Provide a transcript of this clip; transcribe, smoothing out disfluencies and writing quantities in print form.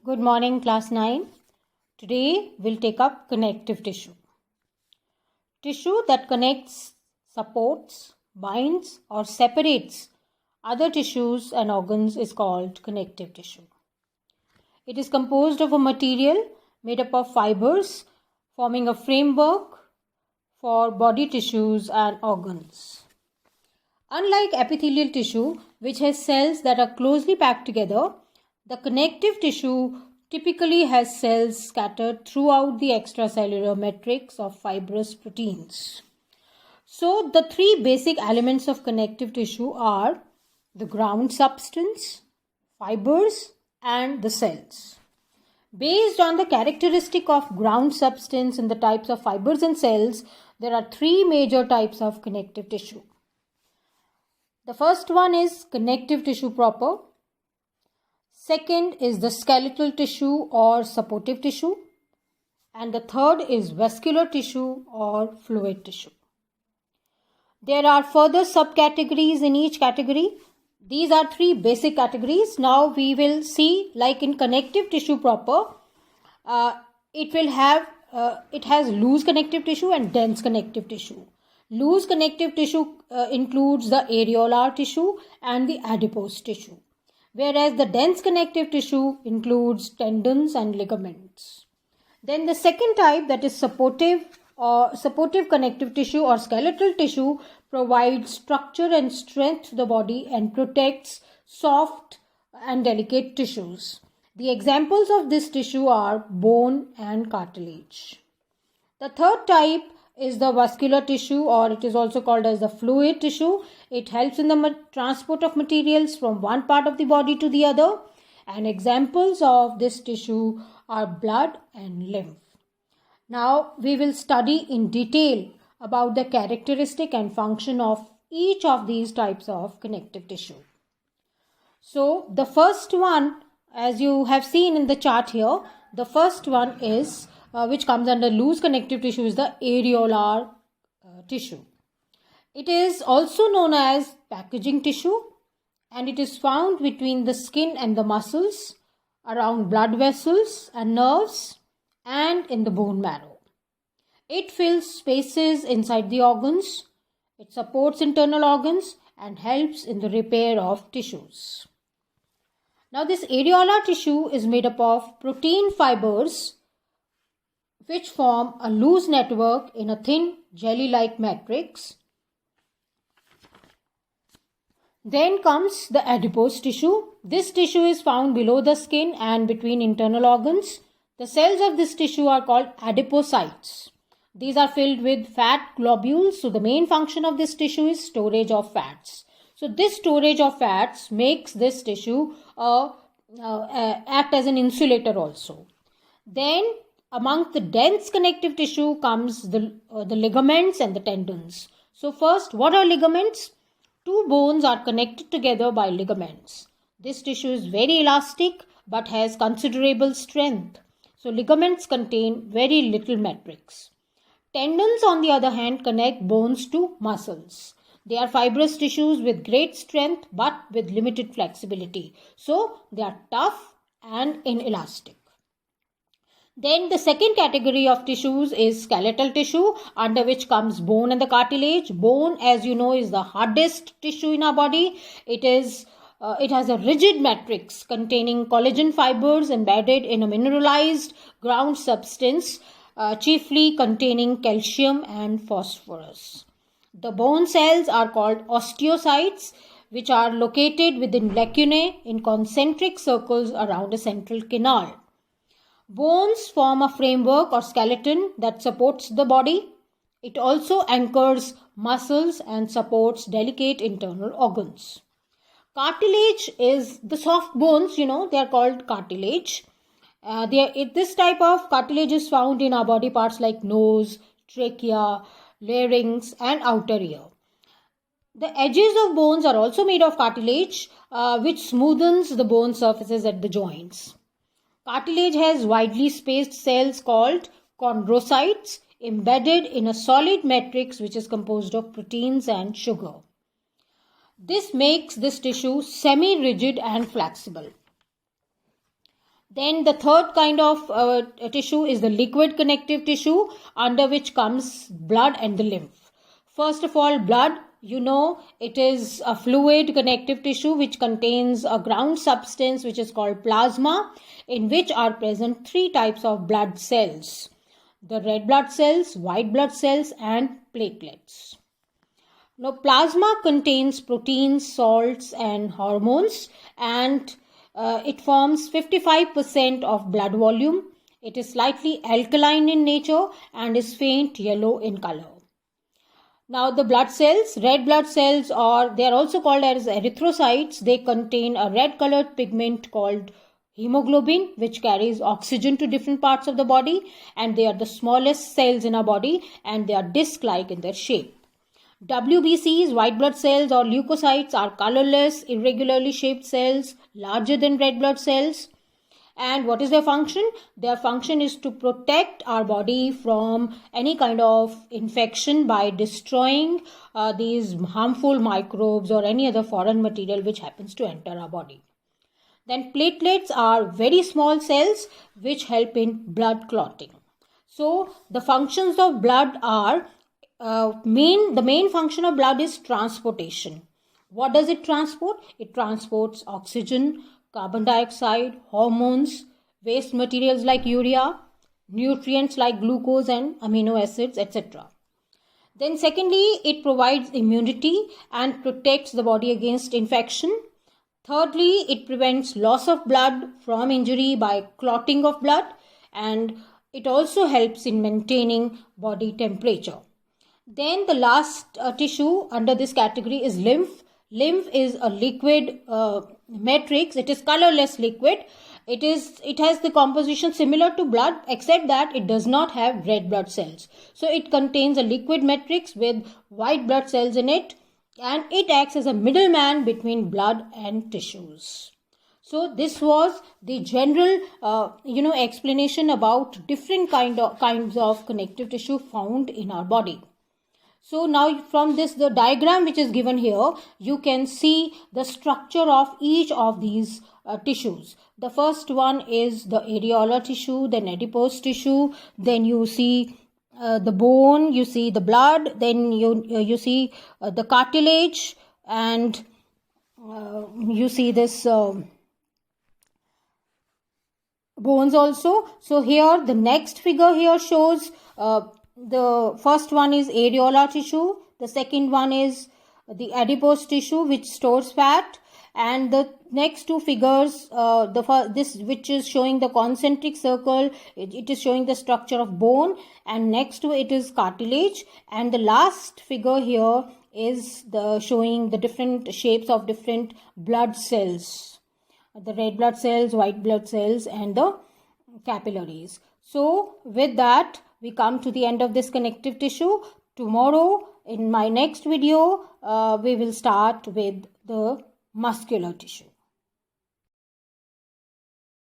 Good morning, class 9. Today we'll take up connective tissue. Tissue that connects, supports, binds or separates other tissues and organs is called connective tissue. It is composed of a material made up of fibers forming a framework for body tissues and organs. Unlike epithelial tissue, which has cells that are closely packed together, the connective tissue typically has cells scattered throughout the extracellular matrix of fibrous proteins. So, the three basic elements of connective tissue are the ground substance, fibers, and the cells. Based on the characteristic of ground substance and the types of fibers and cells, there are three major types of connective tissue. The first one is connective tissue proper. Second is the skeletal tissue or supportive tissue. And the third is vascular tissue or fluid tissue. There are further subcategories in each category. These are three basic categories. Now we will see, like in connective tissue proper, it has loose connective tissue and dense connective tissue. Loose connective tissue includes the areolar tissue and the adipose tissue, whereas the dense connective tissue includes tendons and ligaments. Then the second type, that is supportive connective tissue or skeletal tissue, provides structure and strength to the body and protects soft and delicate tissues. The examples of this tissue are bone and cartilage. The third type is the vascular tissue, or it is also called as the fluid tissue. It helps in the transport of materials from one part of the body to the other, and examples of this tissue are blood and lymph. Now we will study in detail about the characteristic and function of each of these types of connective tissue. So the first one, as you have seen in the chart here, the first one is which comes under loose connective tissue is the areolar tissue. It is also known as packaging tissue, and it is found between the skin and the muscles, around blood vessels and nerves, and in the bone marrow. It fills spaces inside the organs, it supports internal organs and helps in the repair of tissues. Now this areolar tissue is made up of protein fibers which form a loose network in a thin jelly-like matrix. Then comes the adipose tissue. This tissue is found below the skin and between internal organs. The cells of this tissue are called adipocytes. These are filled with fat globules. So the main function of this tissue is storage of fats. So this storage of fats makes this tissue act as an insulator also. Then among the dense connective tissue comes the ligaments and the tendons. So first, what are ligaments? Two bones are connected together by ligaments. This tissue is very elastic but has considerable strength. So ligaments contain very little matrix. Tendons, on the other hand, connect bones to muscles. They are fibrous tissues with great strength but with limited flexibility. So they are tough and inelastic. Then the second category of tissues is skeletal tissue, under which comes bone and the cartilage. Bone, as you know, is the hardest tissue in our body. It has a rigid matrix containing collagen fibers embedded in a mineralized ground substance, chiefly containing calcium and phosphorus. The bone cells are called osteocytes, which are located within lacunae in concentric circles around a central canal. Bones form a framework or skeleton that supports the body. It also anchors muscles and supports delicate internal organs. Cartilage is the soft bones, they are called cartilage. This type of cartilage is found in our body parts like nose, trachea, larynx and outer ear. The edges of bones are also made of cartilage, which smoothens the bone surfaces at the joints. Cartilage has widely spaced cells called chondrocytes embedded in a solid matrix which is composed of proteins and sugar. This makes this tissue semi-rigid and flexible. Then the third kind of tissue is the liquid connective tissue, under which comes blood and the lymph. First of all, blood, it is a fluid connective tissue which contains a ground substance which is called plasma, in which are present three types of blood cells: the red blood cells, white blood cells, and platelets. Now, plasma contains proteins, salts, and hormones, and it forms 55% of blood volume. It is slightly alkaline in nature and is faint yellow in color. Now, the blood cells, red blood cells, or they are also called as erythrocytes. They contain a red colored pigment called hemoglobin, which carries oxygen to different parts of the body, and they are the smallest cells in our body, and they are disc-like in their shape. WBCs, white blood cells or leukocytes, are colorless, irregularly shaped cells, larger than red blood cells. And what is their function? Their function is to protect our body from any kind of infection by destroying these harmful microbes or any other foreign material which happens to enter our body. Then platelets are very small cells which help in blood clotting. So the functions of blood are the main function of blood is transportation. What does it transport? It transports oxygen, carbon dioxide, hormones, waste materials like urea, nutrients like glucose and amino acids, etc. Then secondly, it provides immunity and protects the body against infection. Thirdly, it prevents loss of blood from injury by clotting of blood, and it also helps in maintaining body temperature. Then the last tissue under this category is lymph. Lymph is a liquid matrix. It is colorless liquid. It has the composition similar to blood, except that it does not have red blood cells. So it contains a liquid matrix with white blood cells in it, and it acts as a middleman between blood and tissues. So this was the general explanation about different kinds of connective tissue found in our body. So now from this, the diagram which is given here, you can see the structure of each of these tissues. The first one is the areolar tissue, then adipose tissue, then you see the bone, you see the blood, then you see the cartilage, and you see this bones also. So here the next figure here shows the first one is areolar tissue, the second one is the adipose tissue which stores fat, and the next two figures, this which is showing the concentric circle, it is showing the structure of bone, and next to it is cartilage, and the last figure here is showing the different shapes of different blood cells, the red blood cells, white blood cells, and the capillaries. So with that, we come to the end of this connective tissue. Tomorrow, in my next video, we will start with the muscular tissue.